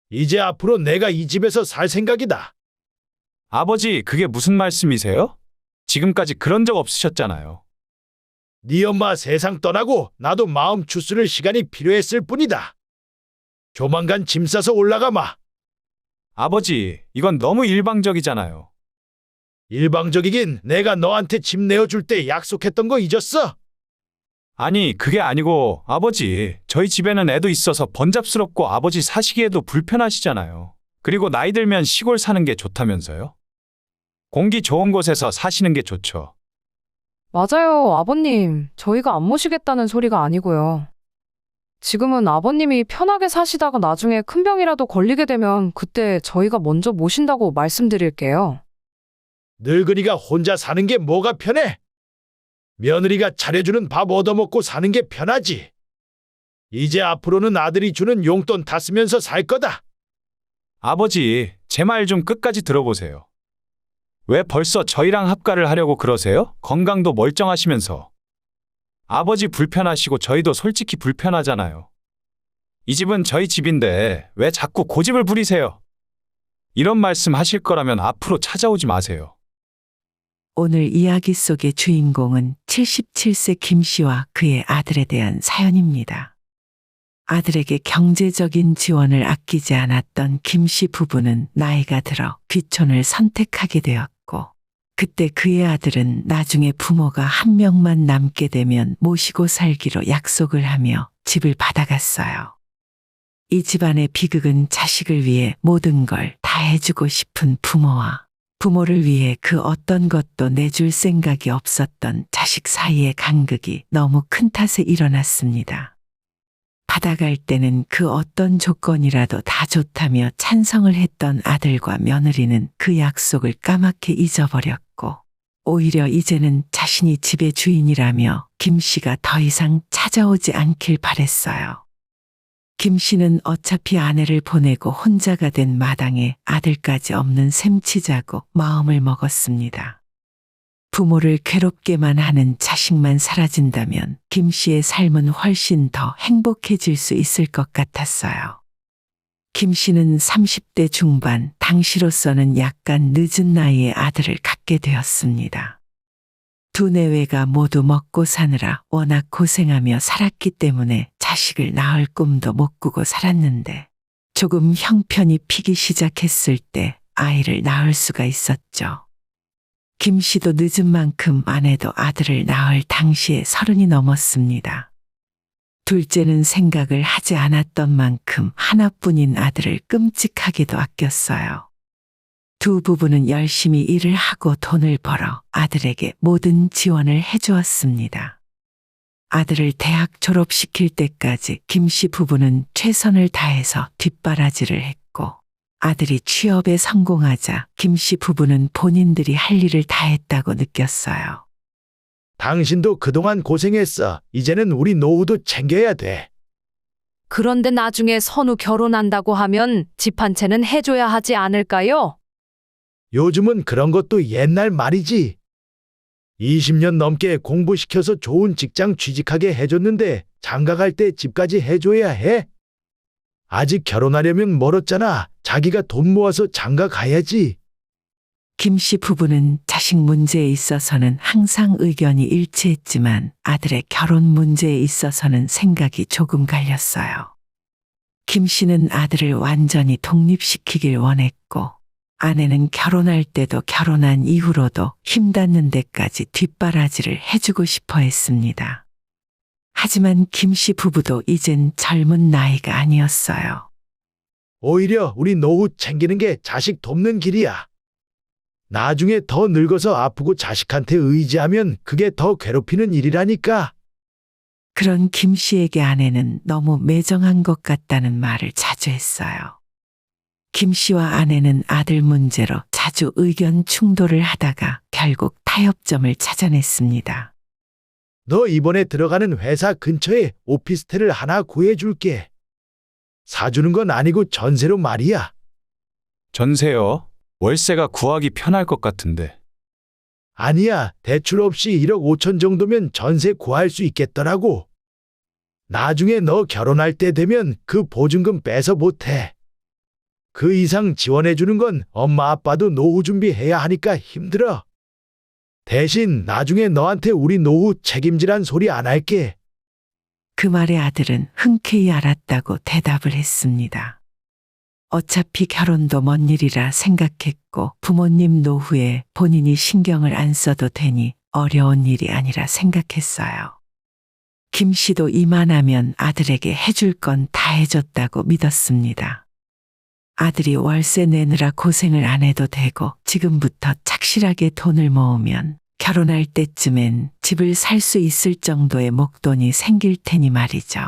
이제 앞으로 내가 이 집에서 살 생각이다. 아버지, 그게 무슨 말씀이세요? 지금까지 그런 적 없으셨잖아요. 네 엄마 세상 떠나고 나도 마음 추스를 시간이 필요했을 뿐이다. 조만간 짐 싸서 올라가마. 아버지, 이건 너무 일방적이잖아요. 일방적이긴 내가 너한테 집 내어줄 때 약속했던 거 잊었어? 아니, 그게 아니고, 아버지, 저희 집에는 애도 있어서 번잡스럽고 아버지 사시기에도 불편하시잖아요. 그리고 나이 들면 시골 사는 게 좋다면서요? 공기 좋은 곳에서 사시는 게 좋죠. 맞아요, 아버님. 저희가 안 모시겠다는 소리가 아니고요. 지금은 아버님이 편하게 사시다가 나중에 큰 병이라도 걸리게 되면 그때 저희가 먼저 모신다고 말씀드릴게요. 늙은이가 혼자 사는 게 뭐가 편해? 며느리가 차려주는 밥 얻어먹고 사는 게 편하지. 이제 앞으로는 아들이 주는 용돈 다 쓰면서 살 거다. 아버지, 제 말 좀 끝까지 들어보세요. 왜 벌써 저희랑 합가를 하려고 그러세요? 건강도 멀쩡하시면서. 아버지 불편하시고 저희도 솔직히 불편하잖아요. 이 집은 저희 집인데 왜 자꾸 고집을 부리세요? 이런 말씀 하실 거라면 앞으로 찾아오지 마세요. 오늘 이야기 속의 주인공은 77세 김 씨와 그의 아들에 대한 사연입니다. 아들에게 경제적인 지원을 아끼지 않았던 김 씨 부부는 나이가 들어 귀촌을 선택하게 되었고, 그때 그의 아들은 나중에 부모가 한 명만 남게 되면 모시고 살기로 약속을 하며 집을 받아갔어요. 이 집안의 비극은 자식을 위해 모든 걸 다 해주고 싶은 부모와 부모를 위해 그 어떤 것도 내줄 생각이 없었던 자식 사이의 간극이 너무 큰 탓에 일어났습니다. 받아갈 때는 그 어떤 조건이라도 다 좋다며 찬성을 했던 아들과 며느리는 그 약속을 까맣게 잊어버렸고, 오히려 이제는 자신이 집의 주인이라며 김 씨가 더 이상 찾아오지 않길 바랬어요. 김 씨는 어차피 아내를 보내고 혼자가 된 마당에 아들까지 없는 셈 치자고 마음을 먹었습니다. 부모를 괴롭게만 하는 자식만 사라진다면 김 씨의 삶은 훨씬 더 행복해질 수 있을 것 같았어요. 김 씨는 30대 중반, 당시로서는 약간 늦은 나이에 아들을 갖게 되었습니다. 두 내외가 모두 먹고 사느라 워낙 고생하며 살았기 때문에 자식을 낳을 꿈도 못 꾸고 살았는데, 조금 형편이 피기 시작했을 때 아이를 낳을 수가 있었죠. 김 씨도 늦은 만큼 아내도 아들을 낳을 당시에 30이 넘었습니다. 둘째는 생각을 하지 않았던 만큼 하나뿐인 아들을 끔찍하게도 아꼈어요. 두 부부는 열심히 일을 하고 돈을 벌어 아들에게 모든 지원을 해주었습니다. 아들을 대학 졸업시킬 때까지 김 씨 부부는 최선을 다해서 뒷바라지를 했고, 아들이 취업에 성공하자 김 씨 부부는 본인들이 할 일을 다 했다고 느꼈어요. 당신도 그동안 고생했어. 이제는 우리 노후도 챙겨야 돼. 그런데 나중에 선우 결혼한다고 하면 집 한 채는 해줘야 하지 않을까요? 요즘은 그런 것도 옛날 말이지. 20년 넘게 공부시켜서 좋은 직장 취직하게 해줬는데 장가갈 때 집까지 해줘야 해? 아직 결혼하려면 멀었잖아. 자기가 돈 모아서 장가 가야지. 김 씨 부부는 자식 문제에 있어서는 항상 의견이 일치했지만 아들의 결혼 문제에 있어서는 생각이 조금 갈렸어요. 김 씨는 아들을 완전히 독립시키길 원했고, 아내는 결혼할 때도 결혼한 이후로도 힘닿는 데까지 뒷바라지를 해주고 싶어 했습니다. 하지만 김 씨 부부도 이젠 젊은 나이가 아니었어요. 오히려 우리 노후 챙기는 게 자식 돕는 길이야. 나중에 더 늙어서 아프고 자식한테 의지하면 그게 더 괴롭히는 일이라니까. 그런 김 씨에게 아내는 너무 매정한 것 같다는 말을 자주 했어요. 김 씨와 아내는 아들 문제로 자주 의견 충돌을 하다가 결국 타협점을 찾아냈습니다. 너 이번에 들어가는 회사 근처에 오피스텔을 하나 구해줄게. 사주는 건 아니고 전세로 말이야. 전세요? 월세가 구하기 편할 것 같은데. 아니야, 대출 없이 1억 5천 정도면 전세 구할 수 있겠더라고. 나중에 너 결혼할 때 되면 그 보증금 빼서 못해. 그 이상 지원해주는 건 엄마 아빠도 노후 준비해야 하니까 힘들어. 대신 나중에 너한테 우리 노후 책임지란 소리 안 할게. 그 말에 아들은 흔쾌히 알았다고 대답을 했습니다. 어차피 결혼도 먼 일이라 생각했고 부모님 노후에 본인이 신경을 안 써도 되니 어려운 일이 아니라 생각했어요. 김 씨도 이만하면 아들에게 해줄 건 다 해줬다고 믿었습니다. 아들이 월세 내느라 고생을 안 해도 되고 지금부터 착실하게 돈을 모으면 결혼할 때쯤엔 집을 살 수 있을 정도의 목돈이 생길 테니 말이죠.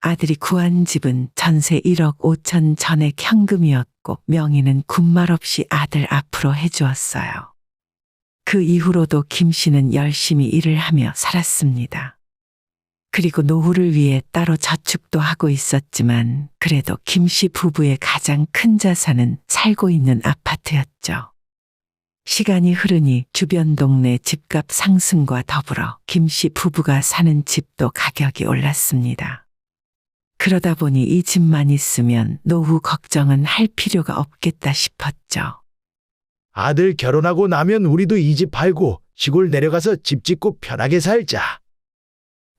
아들이 구한 집은 전세 1억 5천 전액 현금이었고 명의는 군말 없이 아들 앞으로 해주었어요. 그 이후로도 김 씨는 열심히 일을 하며 살았습니다. 그리고 노후를 위해 따로 저축도 하고 있었지만 그래도 김 씨 부부의 가장 큰 자산은 살고 있는 아파트였죠. 시간이 흐르니 주변 동네 집값 상승과 더불어 김 씨 부부가 사는 집도 가격이 올랐습니다. 그러다 보니 이 집만 있으면 노후 걱정은 할 필요가 없겠다 싶었죠. 아들 결혼하고 나면 우리도 이 집 팔고 시골 내려가서 집 짓고 편하게 살자.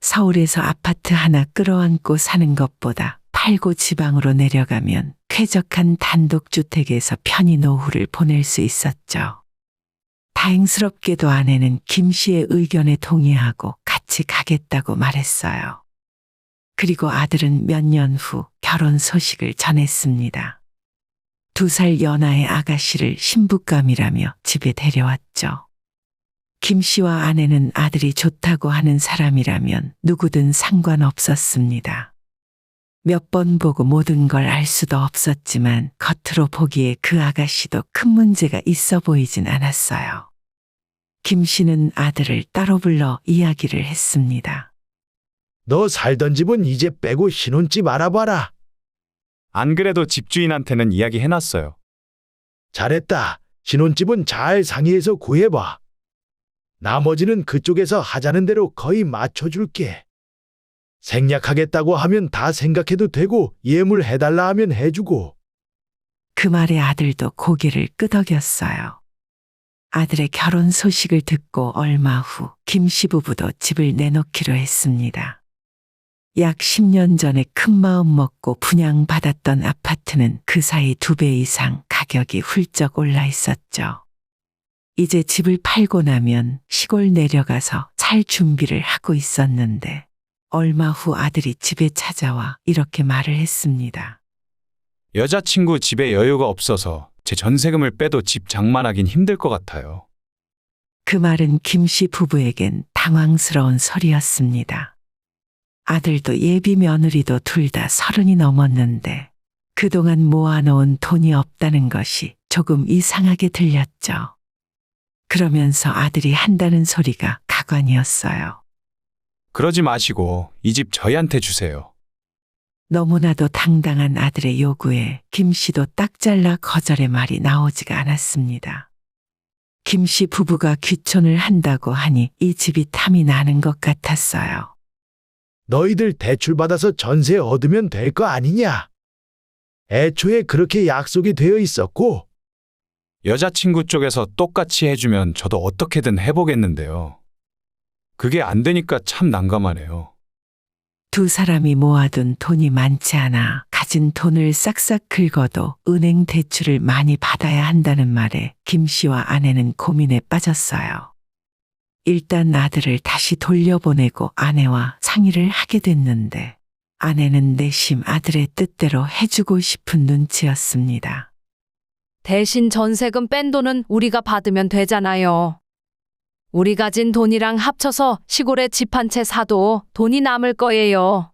서울에서 아파트 하나 끌어안고 사는 것보다 팔고 지방으로 내려가면 쾌적한 단독주택에서 편히 노후를 보낼 수 있었죠. 다행스럽게도 아내는 김 씨의 의견에 동의하고 같이 가겠다고 말했어요. 그리고 아들은 몇 년 후 결혼 소식을 전했습니다. 2살 연하의 아가씨를 신부감이라며 집에 데려왔죠. 김 씨와 아내는 아들이 좋다고 하는 사람이라면 누구든 상관없었습니다. 몇 번 보고 모든 걸 알 수도 없었지만 겉으로 보기에 그 아가씨도 큰 문제가 있어 보이진 않았어요. 김 씨는 아들을 따로 불러 이야기를 했습니다. 너 살던 집은 이제 빼고 신혼집 알아봐라. 안 그래도 집주인한테는 이야기해놨어요. 잘했다. 신혼집은 잘 상의해서 구해봐. 나머지는 그쪽에서 하자는 대로 거의 맞춰줄게. 생략하겠다고 하면 다 생각해도 되고 예물 해달라 하면 해주고. 그 말에 아들도 고개를 끄덕였어요. 아들의 결혼 소식을 듣고 얼마 후 김 씨 부부도 집을 내놓기로 했습니다. 약 10년 전에 큰 마음 먹고 분양받았던 아파트는 그 사이 2배 이상 가격이 훌쩍 올라 있었죠. 이제 집을 팔고 나면 시골 내려가서 살 준비를 하고 있었는데 얼마 후 아들이 집에 찾아와 이렇게 말을 했습니다. 여자친구 집에 여유가 없어서 제 전세금을 빼도 집 장만하긴 힘들 것 같아요. 그 말은 김 씨 부부에겐 당황스러운 소리였습니다. 아들도 예비 며느리도 둘 다 30이 넘었는데 그동안 모아놓은 돈이 없다는 것이 조금 이상하게 들렸죠. 그러면서 아들이 한다는 소리가 가관이었어요. 그러지 마시고 이 집 저희한테 주세요. 너무나도 당당한 아들의 요구에 김 씨도 딱 잘라 거절의 말이 나오지가 않았습니다. 김 씨 부부가 귀촌을 한다고 하니 이 집이 탐이 나는 것 같았어요. 너희들 대출받아서 전세 얻으면 될 거 아니냐? 애초에 그렇게 약속이 되어 있었고. 여자친구 쪽에서 똑같이 해주면 저도 어떻게든 해보겠는데요. 그게 안 되니까 참 난감하네요. 두 사람이 모아둔 돈이 많지 않아 가진 돈을 싹싹 긁어도 은행 대출을 많이 받아야 한다는 말에 김 씨와 아내는 고민에 빠졌어요. 일단 아들을 다시 돌려보내고 아내와 상의를 하게 됐는데 아내는 내심 아들의 뜻대로 해주고 싶은 눈치였습니다. 대신 전세금 뺀 돈은 우리가 받으면 되잖아요. 우리 가진 돈이랑 합쳐서 시골에 집 한 채 사도 돈이 남을 거예요.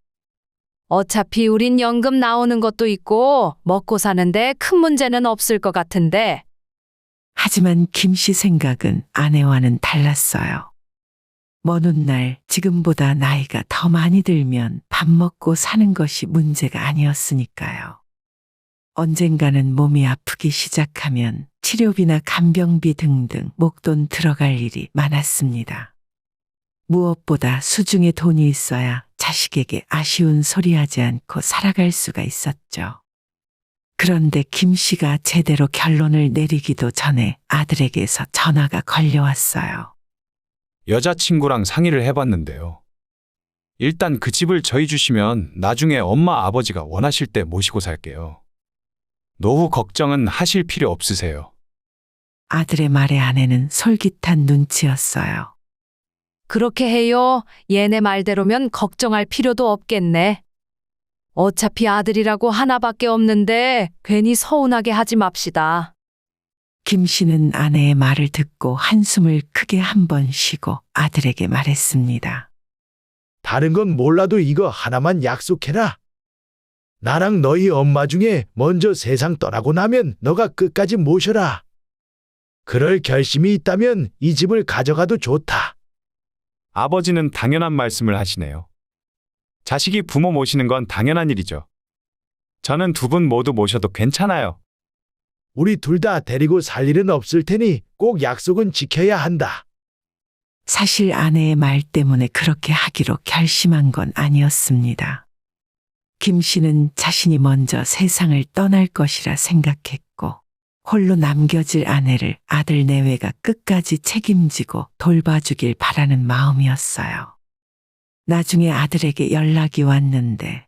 어차피 우린 연금 나오는 것도 있고 먹고 사는데 큰 문제는 없을 것 같은데. 하지만 김 씨 생각은 아내와는 달랐어요. 먼 훗날 지금보다 나이가 더 많이 들면 밥 먹고 사는 것이 문제가 아니었으니까요. 언젠가는 몸이 아프기 시작하면 치료비나 간병비 등등 목돈 들어갈 일이 많았습니다. 무엇보다 수중에 돈이 있어야 자식에게 아쉬운 소리 하지 않고 살아갈 수가 있었죠. 그런데 김 씨가 제대로 결론을 내리기도 전에 아들에게서 전화가 걸려왔어요. 여자친구랑 상의를 해봤는데요. 일단 그 집을 저희 주시면 나중에 엄마 아버지가 원하실 때 모시고 살게요. 노후 걱정은 하실 필요 없으세요. 아들의 말에 아내는 솔깃한 눈치였어요. 그렇게 해요. 얘네 말대로면 걱정할 필요도 없겠네. 어차피 아들이라고 하나밖에 없는데 괜히 서운하게 하지 맙시다. 김 씨는 아내의 말을 듣고 한숨을 크게 한 번 쉬고 아들에게 말했습니다. 다른 건 몰라도 이거 하나만 약속해라. 나랑 너희 엄마 중에 먼저 세상 떠나고 나면 너가 끝까지 모셔라. 그럴 결심이 있다면 이 집을 가져가도 좋다. 아버지는 당연한 말씀을 하시네요. 자식이 부모 모시는 건 당연한 일이죠. 저는 두 분 모두 모셔도 괜찮아요. 우리 둘 다 데리고 살 일은 없을 테니 꼭 약속은 지켜야 한다. 사실 아내의 말 때문에 그렇게 하기로 결심한 건 아니었습니다. 김 씨는 자신이 먼저 세상을 떠날 것이라 생각했고 홀로 남겨질 아내를 아들 내외가 끝까지 책임지고 돌봐주길 바라는 마음이었어요. 나중에 아들에게 연락이 왔는데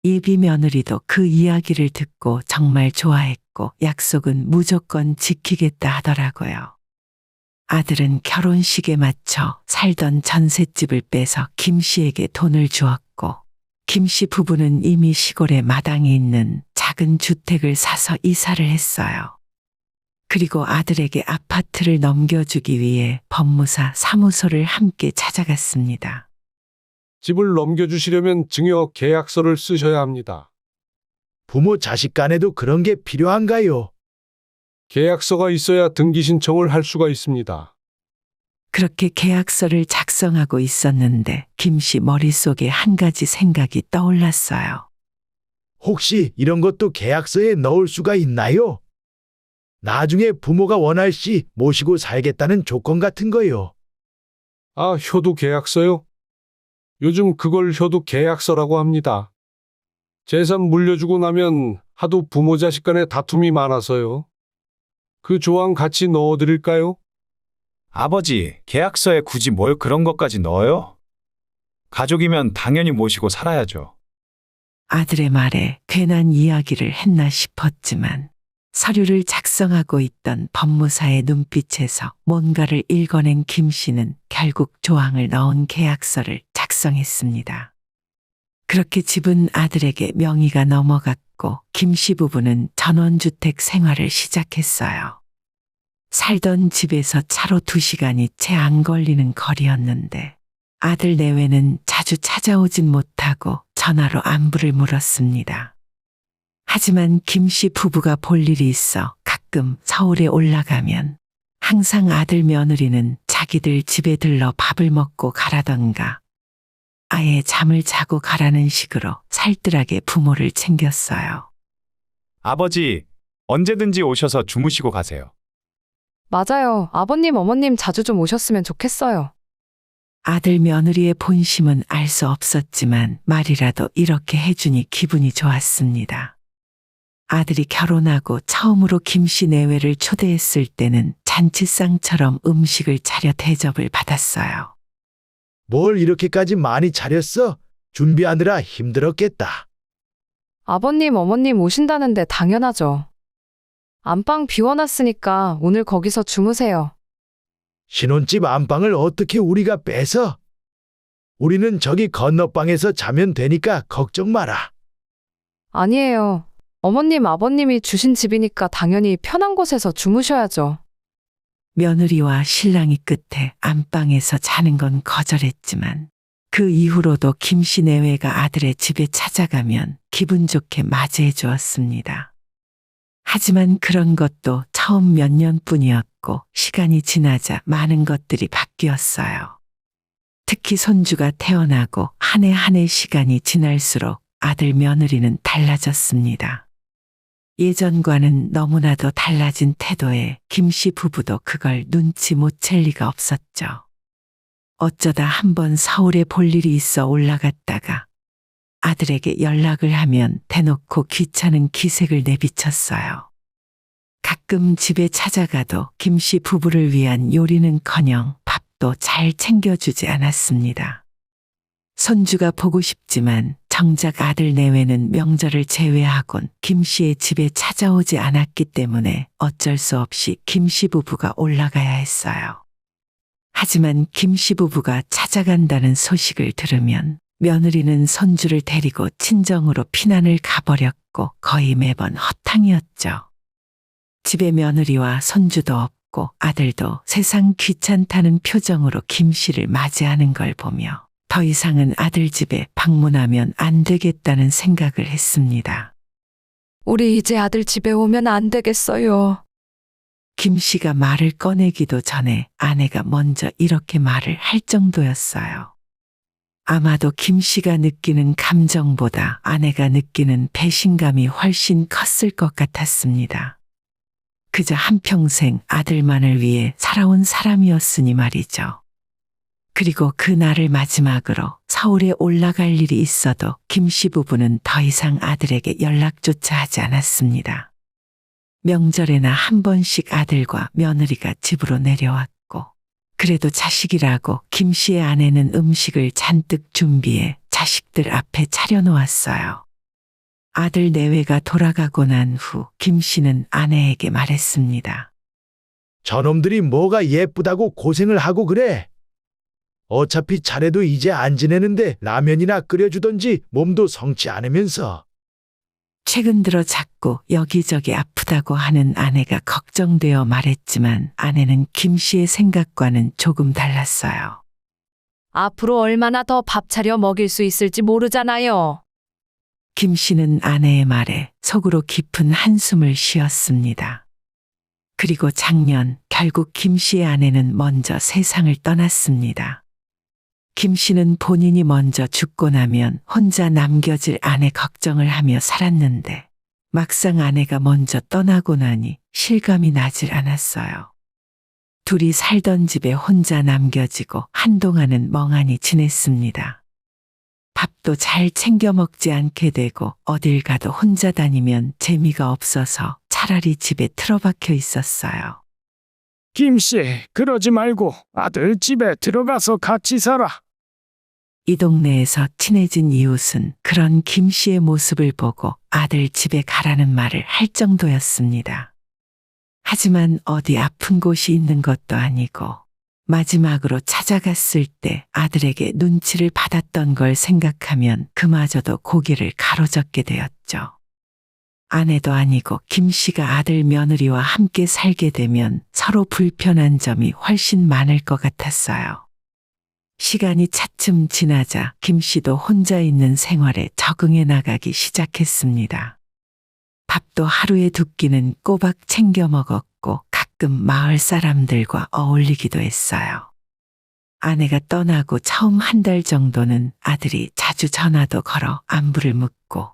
예비 며느리도 그 이야기를 듣고 정말 좋아했고 약속은 무조건 지키겠다 하더라고요. 아들은 결혼식에 맞춰 살던 전셋집을 빼서 김 씨에게 돈을 주었고 김 씨 부부는 이미 시골의 마당에 있는 작은 주택을 사서 이사를 했어요. 그리고 아들에게 아파트를 넘겨주기 위해 법무사 사무소를 함께 찾아갔습니다. 집을 넘겨주시려면 증여 계약서를 쓰셔야 합니다. 부모 자식 간에도 그런 게 필요한가요? 계약서가 있어야 등기 신청을 할 수가 있습니다. 그렇게 계약서를 작성하고 있었는데 김 씨 머릿속에 한 가지 생각이 떠올랐어요. 혹시 이런 것도 계약서에 넣을 수가 있나요? 나중에 부모가 원할 시 모시고 살겠다는 조건 같은 거요. 아, 효도 계약서요? 요즘 그걸 효도 계약서라고 합니다. 재산 물려주고 나면 하도 부모 자식 간에 다툼이 많아서요. 그 조항 같이 넣어드릴까요? 아버지, 계약서에 굳이 뭘 그런 것까지 넣어요? 가족이면 당연히 모시고 살아야죠. 아들의 말에 괜한 이야기를 했나 싶었지만 서류를 작성하고 있던 법무사의 눈빛에서 뭔가를 읽어낸 김 씨는 결국 조항을 넣은 계약서를 작성했습니다. 그렇게 집은 아들에게 명의가 넘어갔고 김 씨 부부는 전원주택 생활을 시작했어요. 살던 집에서 차로 2시간이 채 안 걸리는 거리였는데 아들 내외는 자주 찾아오진 못하고 전화로 안부를 물었습니다. 하지만 김 씨 부부가 볼 일이 있어 가끔 서울에 올라가면 항상 아들 며느리는 자기들 집에 들러 밥을 먹고 가라던가 아예 잠을 자고 가라는 식으로 살뜰하게 부모를 챙겼어요. 아버지, 언제든지 오셔서 주무시고 가세요. 맞아요. 아버님, 어머님 자주 좀 오셨으면 좋겠어요. 아들 며느리의 본심은 알 수 없었지만 말이라도 이렇게 해주니 기분이 좋았습니다. 아들이 결혼하고 처음으로 김 씨 내외를 초대했을 때는 잔치상처럼 음식을 차려 대접을 받았어요. 뭘 이렇게까지 많이 차렸어? 준비하느라 힘들었겠다. 아버님, 어머님 오신다는데 당연하죠. 안방 비워놨으니까 오늘 거기서 주무세요. 신혼집 안방을 어떻게 우리가 뺏어? 우리는 저기 건너방에서 자면 되니까 걱정 마라. 아니에요. 어머님, 아버님이 주신 집이니까 당연히 편한 곳에서 주무셔야죠. 며느리와 신랑이 끝에 안방에서 자는 건 거절했지만 그 이후로도 김 씨 내외가 아들의 집에 찾아가면 기분 좋게 맞이해 주었습니다. 하지만 그런 것도 처음 몇 년뿐이었고 시간이 지나자 많은 것들이 바뀌었어요. 특히 손주가 태어나고 한 해 한 해 시간이 지날수록 아들 며느리는 달라졌습니다. 예전과는 너무나도 달라진 태도에 김 씨 부부도 그걸 눈치 못 챌 리가 없었죠. 어쩌다 한번 서울에 볼 일이 있어 올라갔다가 아들에게 연락을 하면 대놓고 귀찮은 기색을 내비쳤어요. 가끔 집에 찾아가도 김씨 부부를 위한 요리는커녕 밥도 잘 챙겨주지 않았습니다. 손주가 보고 싶지만 정작 아들 내외는 명절을 제외하곤 김씨의 집에 찾아오지 않았기 때문에 어쩔 수 없이 김씨 부부가 올라가야 했어요. 하지만 김씨 부부가 찾아간다는 소식을 들으면 며느리는 손주를 데리고 친정으로 피난을 가버렸고 거의 매번 허탕이었죠. 집에 며느리와 손주도 없고 아들도 세상 귀찮다는 표정으로 김씨를 맞이하는 걸 보며 더 이상은 아들 집에 방문하면 안 되겠다는 생각을 했습니다. 우리 이제 아들 집에 오면 안 되겠어요. 김씨가 말을 꺼내기도 전에 아내가 먼저 이렇게 말을 할 정도였어요. 아마도 김씨가 느끼는 감정보다 아내가 느끼는 배신감이 훨씬 컸을 것 같았습니다. 그저 한평생 아들만을 위해 살아온 사람이었으니 말이죠. 그리고 그날을 마지막으로 서울에 올라갈 일이 있어도 김씨 부부는 더 이상 아들에게 연락조차 하지 않았습니다. 명절에나 한 번씩 아들과 며느리가 집으로 내려왔고, 그래도 자식이라고 김씨의 아내는 음식을 잔뜩 준비해 자식들 앞에 차려놓았어요. 아들 내외가 돌아가고 난 후 김씨는 아내에게 말했습니다. 저놈들이 뭐가 예쁘다고 고생을 하고 그래? 어차피 자네도 이제 안 지내는데 라면이나 끓여주던지 몸도 성치 않으면서. 최근 들어 자꾸 여기저기 아프다고 하는 아내가 걱정되어 말했지만 아내는 김씨의 생각과는 조금 달랐어요. 앞으로 얼마나 더 밥 차려 먹일 수 있을지 모르잖아요. 김씨는 아내의 말에 속으로 깊은 한숨을 쉬었습니다. 그리고 작년 결국 김씨의 아내는 먼저 세상을 떠났습니다. 김씨는 본인이 먼저 죽고 나면 혼자 남겨질 아내 걱정을 하며 살았는데 막상 아내가 먼저 떠나고 나니 실감이 나질 않았어요. 둘이 살던 집에 혼자 남겨지고 한동안은 멍하니 지냈습니다. 밥도 잘 챙겨 먹지 않게 되고 어딜 가도 혼자 다니면 재미가 없어서 차라리 집에 틀어박혀 있었어요. 김씨, 그러지 말고 아들 집에 들어가서 같이 살아. 이 동네에서 친해진 이웃은 그런 김씨의 모습을 보고 아들 집에 가라는 말을 할 정도였습니다. 하지만 어디 아픈 곳이 있는 것도 아니고 마지막으로 찾아갔을 때 아들에게 눈치를 받았던 걸 생각하면 그마저도 고개를 가로젓게 되었죠. 아내도 아니고 김씨가 아들 며느리와 함께 살게 되면 서로 불편한 점이 훨씬 많을 것 같았어요. 시간이 차츰 지나자 김씨도 혼자 있는 생활에 적응해 나가기 시작했습니다. 밥도 하루에 두 끼는 꼬박 챙겨 먹었고 가끔 마을 사람들과 어울리기도 했어요. 아내가 떠나고 처음 한 달 정도는 아들이 자주 전화도 걸어 안부를 묻고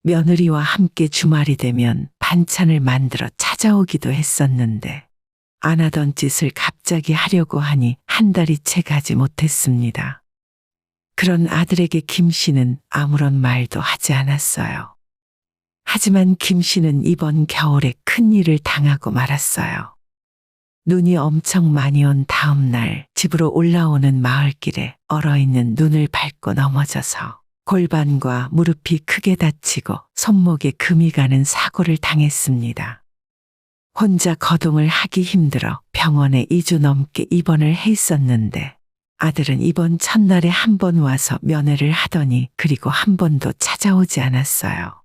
며느리와 함께 주말이 되면 반찬을 만들어 찾아오기도 했었는데 안 하던 짓을 갑자기 하려고 하니 한 달이 채 가지 못했습니다. 그런 아들에게 김씨는 아무런 말도 하지 않았어요. 하지만 김씨는 이번 겨울에 큰일을 당하고 말았어요. 눈이 엄청 많이 온 다음 날 집으로 올라오는 마을길에 얼어있는 눈을 밟고 넘어져서 골반과 무릎이 크게 다치고 손목에 금이 가는 사고를 당했습니다. 혼자 거동을 하기 힘들어 병원에 2주 넘게 입원을 해 있었는데 아들은 입원 첫날에 한 번 와서 면회를 하더니 그리고 한 번도 찾아오지 않았어요.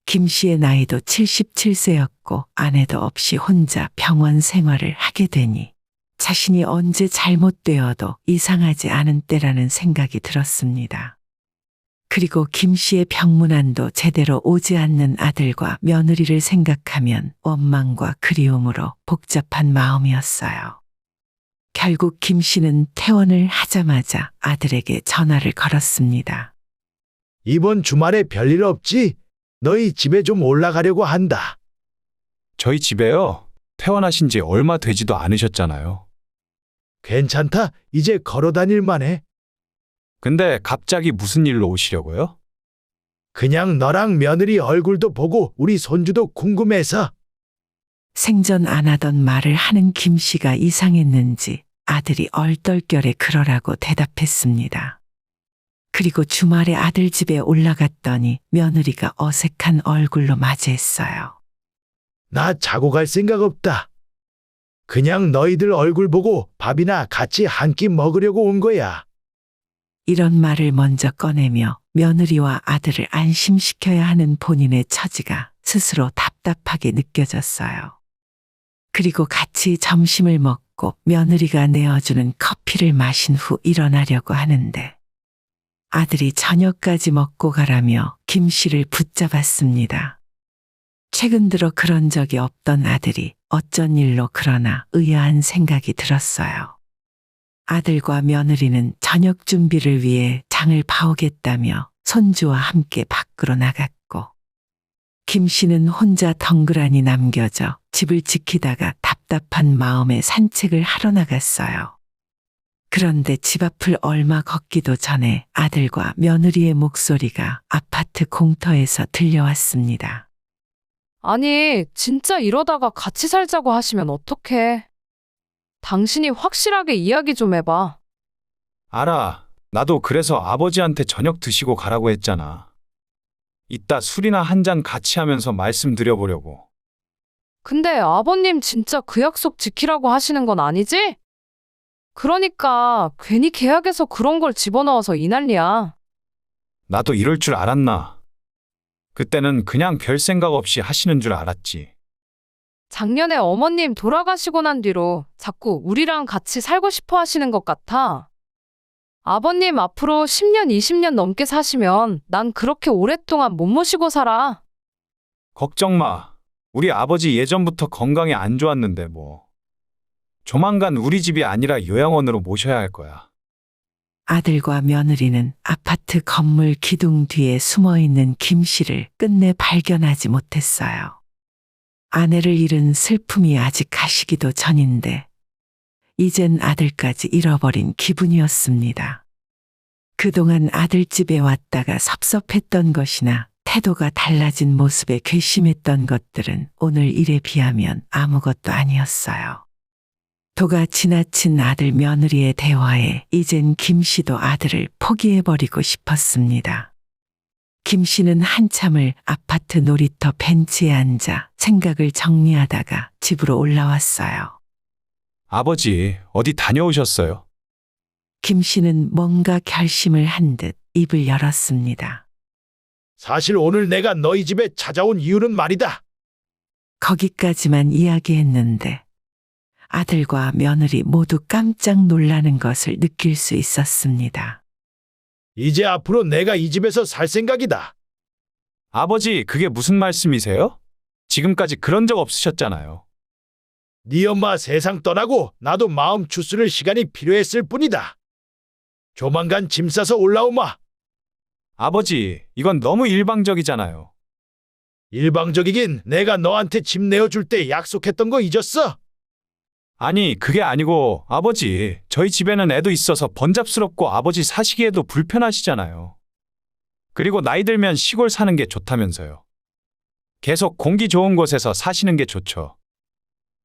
김씨의 나이도 77세였고 아내도 없이 혼자 병원 생활을 하게 되니 자신이 언제 잘못되어도 이상하지 않은 때라는 생각이 들었습니다. 그리고 김씨의 병문안도 제대로 오지 않는 아들과 며느리를 생각하면 원망과 그리움으로 복잡한 마음이었어요. 결국 김씨는 퇴원을 하자마자 아들에게 전화를 걸었습니다. 이번 주말에 별일 없지? 너희 집에 좀 올라가려고 한다. 저희 집에요? 퇴원하신 지 얼마 되지도 않으셨잖아요. 괜찮다. 이제 걸어 다닐 만해. 근데 갑자기 무슨 일로 오시려고요? 그냥 너랑 며느리 얼굴도 보고 우리 손주도 궁금해서. 생전 안 하던 말을 하는 김 씨가 이상했는지 아들이 얼떨결에 그러라고 대답했습니다. 그리고 주말에 아들 집에 올라갔더니 며느리가 어색한 얼굴로 맞이했어요. 나 자고 갈 생각 없다. 그냥 너희들 얼굴 보고 밥이나 같이 한 끼 먹으려고 온 거야. 이런 말을 먼저 꺼내며 며느리와 아들을 안심시켜야 하는 본인의 처지가 스스로 답답하게 느껴졌어요. 그리고 같이 점심을 먹고 며느리가 내어주는 커피를 마신 후 일어나려고 하는데 아들이 저녁까지 먹고 가라며 김 씨를 붙잡았습니다. 최근 들어 그런 적이 없던 아들이 어쩐 일로 그러나 의아한 생각이 들었어요. 아들과 며느리는 저녁 준비를 위해 장을 봐오겠다며 손주와 함께 밖으로 나갔고 김 씨는 혼자 덩그러니 남겨져 집을 지키다가 답답한 마음에 산책을 하러 나갔어요. 그런데 집 앞을 얼마 걷기도 전에 아들과 며느리의 목소리가 아파트 공터에서 들려왔습니다. 아니, 진짜 이러다가 같이 살자고 하시면 어떡해? 당신이 확실하게 이야기 좀 해봐. 알아. 나도 그래서 아버지한테 저녁 드시고 가라고 했잖아. 이따 술이나 한 잔 같이 하면서 말씀드려보려고. 근데 아버님 진짜 그 약속 지키라고 하시는 건 아니지? 그러니까 괜히 계약에서 그런 걸 집어넣어서 이 난리야. 나도 이럴 줄 알았나. 그때는 그냥 별 생각 없이 하시는 줄 알았지. 작년에 어머님 돌아가시고 난 뒤로 자꾸 우리랑 같이 살고 싶어 하시는 것 같아. 아버님 앞으로 10년, 20년 넘게 사시면 난 그렇게 오랫동안 못 모시고 살아. 걱정 마. 우리 아버지 예전부터 건강이 안 좋았는데 뭐. 조만간 우리 집이 아니라 요양원으로 모셔야 할 거야. 아들과 며느리는 아파트 건물 기둥 뒤에 숨어 있는 김 씨를 끝내 발견하지 못했어요. 아내를 잃은 슬픔이 아직 가시기도 전인데 이젠 아들까지 잃어버린 기분이었습니다. 그동안 아들 집에 왔다가 섭섭했던 것이나 태도가 달라진 모습에 괘씸했던 것들은 오늘 일에 비하면 아무것도 아니었어요. 도가 지나친 아들 며느리의 대화에 이젠 김 씨도 아들을 포기해버리고 싶었습니다. 김 씨는 한참을 아파트 놀이터 벤치에 앉아 생각을 정리하다가 집으로 올라왔어요. 아버지, 어디 다녀오셨어요? 김 씨는 뭔가 결심을 한 듯 입을 열었습니다. 사실 오늘 내가 너희 집에 찾아온 이유는 말이다. 거기까지만 이야기했는데 아들과 며느리 모두 깜짝 놀라는 것을 느낄 수 있었습니다. 이제 앞으로 내가 이 집에서 살 생각이다. 아버지, 그게 무슨 말씀이세요? 지금까지 그런 적 없으셨잖아요. 네 엄마 세상 떠나고 나도 마음 추스를 시간이 필요했을 뿐이다. 조만간 짐 싸서 올라오마. 아버지, 이건 너무 일방적이잖아요. 일방적이긴 내가 너한테 집 내어줄 때 약속했던 거 잊었어? 아니, 그게 아니고, 아버지, 저희 집에는 애도 있어서 번잡스럽고 아버지 사시기에도 불편하시잖아요. 그리고 나이 들면 시골 사는 게 좋다면서요. 계속 공기 좋은 곳에서 사시는 게 좋죠.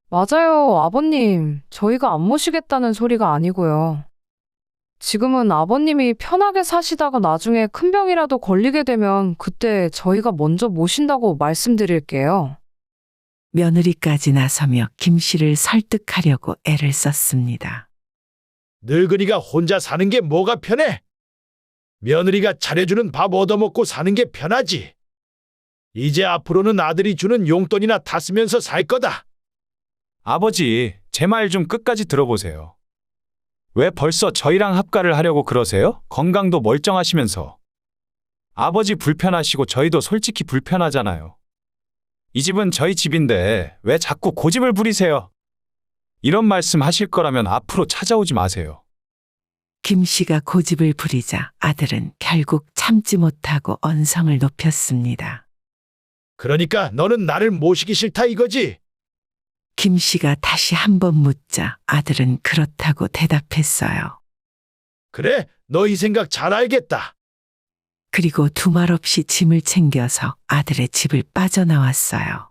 맞아요, 아버님. 저희가 안 모시겠다는 소리가 아니고요. 지금은 아버님이 편하게 사시다가 나중에 큰 병이라도 걸리게 되면 그때 저희가 먼저 모신다고 말씀드릴게요. 며느리까지 나서며 김 씨를 설득하려고 애를 썼습니다. 늙은이가 혼자 사는 게 뭐가 편해? 며느리가 차려주는 밥 얻어먹고 사는 게 편하지. 이제 앞으로는 아들이 주는 용돈이나 다 쓰면서 살 거다. 아버지, 제 말 좀 끝까지 들어보세요. 왜 벌써 저희랑 합가를 하려고 그러세요? 건강도 멀쩡하시면서. 아버지 불편하시고 저희도 솔직히 불편하잖아요. 이 집은 저희 집인데 왜 자꾸 고집을 부리세요? 이런 말씀 하실 거라면 앞으로 찾아오지 마세요. 김 씨가 고집을 부리자 아들은 결국 참지 못하고 언성을 높였습니다. 그러니까 너는 나를 모시기 싫다 이거지? 김 씨가 다시 한번 묻자 아들은 그렇다고 대답했어요. 그래, 너희 생각 잘 알겠다. 그리고 두말 없이 짐을 챙겨서 아들의 집을 빠져나왔어요.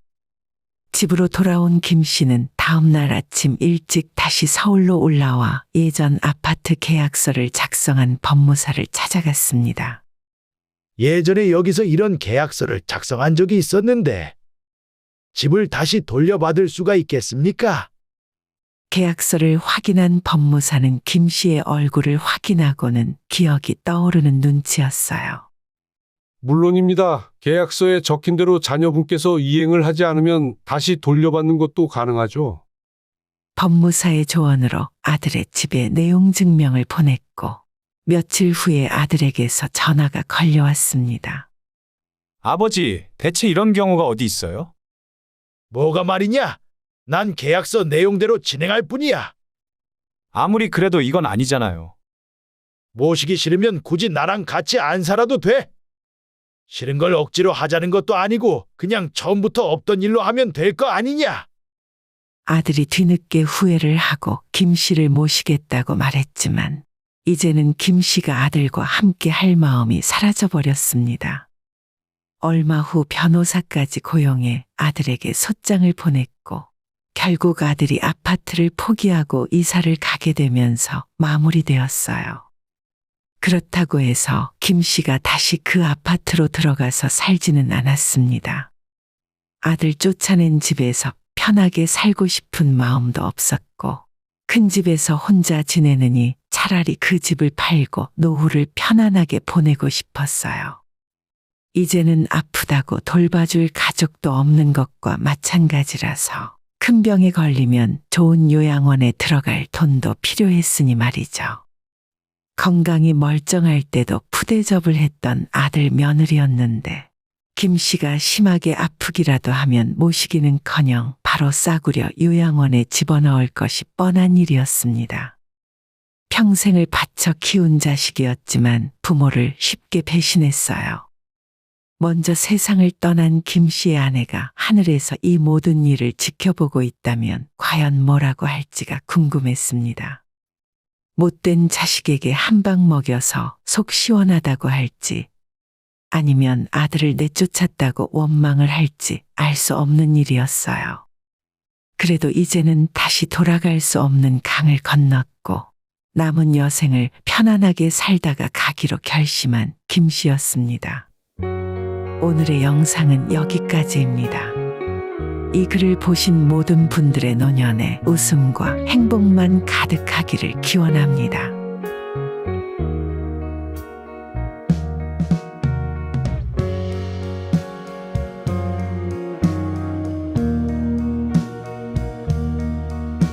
집으로 돌아온 김 씨는 다음 날 아침 일찍 다시 서울로 올라와 예전 아파트 계약서를 작성한 법무사를 찾아갔습니다. 예전에 여기서 이런 계약서를 작성한 적이 있었는데 집을 다시 돌려받을 수가 있겠습니까? 계약서를 확인한 법무사는 김 씨의 얼굴을 확인하고는 기억이 떠오르는 눈치였어요. 물론입니다. 계약서에 적힌 대로 자녀분께서 이행을 하지 않으면 다시 돌려받는 것도 가능하죠. 법무사의 조언으로 아들의 집에 내용 증명을 보냈고 며칠 후에 아들에게서 전화가 걸려왔습니다. 아버지, 대체 이런 경우가 어디 있어요? 뭐가 말이냐? 난 계약서 내용대로 진행할 뿐이야. 아무리 그래도 이건 아니잖아요. 모시기 싫으면 굳이 나랑 같이 안 살아도 돼. 싫은 걸 억지로 하자는 것도 아니고 그냥 처음부터 없던 일로 하면 될 거 아니냐? 아들이 뒤늦게 후회를 하고 김 씨를 모시겠다고 말했지만 이제는 김 씨가 아들과 함께 할 마음이 사라져버렸습니다. 얼마 후 변호사까지 고용해 아들에게 소장을 보냈고 결국 아들이 아파트를 포기하고 이사를 가게 되면서 마무리되었어요. 그렇다고 해서 김 씨가 다시 그 아파트로 들어가서 살지는 않았습니다. 아들 쫓아낸 집에서 편하게 살고 싶은 마음도 없었고 큰 집에서 혼자 지내느니 차라리 그 집을 팔고 노후를 편안하게 보내고 싶었어요. 이제는 아프다고 돌봐줄 가족도 없는 것과 마찬가지라서 큰 병에 걸리면 좋은 요양원에 들어갈 돈도 필요했으니 말이죠. 건강이 멀쩡할 때도 푸대접을 했던 아들 며느리였는데 김 씨가 심하게 아프기라도 하면 모시기는커녕 바로 싸구려 요양원에 집어넣을 것이 뻔한 일이었습니다. 평생을 바쳐 키운 자식이었지만 부모를 쉽게 배신했어요. 먼저 세상을 떠난 김 씨의 아내가 하늘에서 이 모든 일을 지켜보고 있다면 과연 뭐라고 할지가 궁금했습니다. 못된 자식에게 한 방 먹여서 속 시원하다고 할지 아니면 아들을 내쫓았다고 원망을 할지 알 수 없는 일이었어요. 그래도 이제는 다시 돌아갈 수 없는 강을 건넜고 남은 여생을 편안하게 살다가 가기로 결심한 김 씨였습니다. 오늘의 영상은 여기까지입니다. 이 글을 보신 모든 분들의 노년에 웃음과 행복만 가득하기를 기원합니다.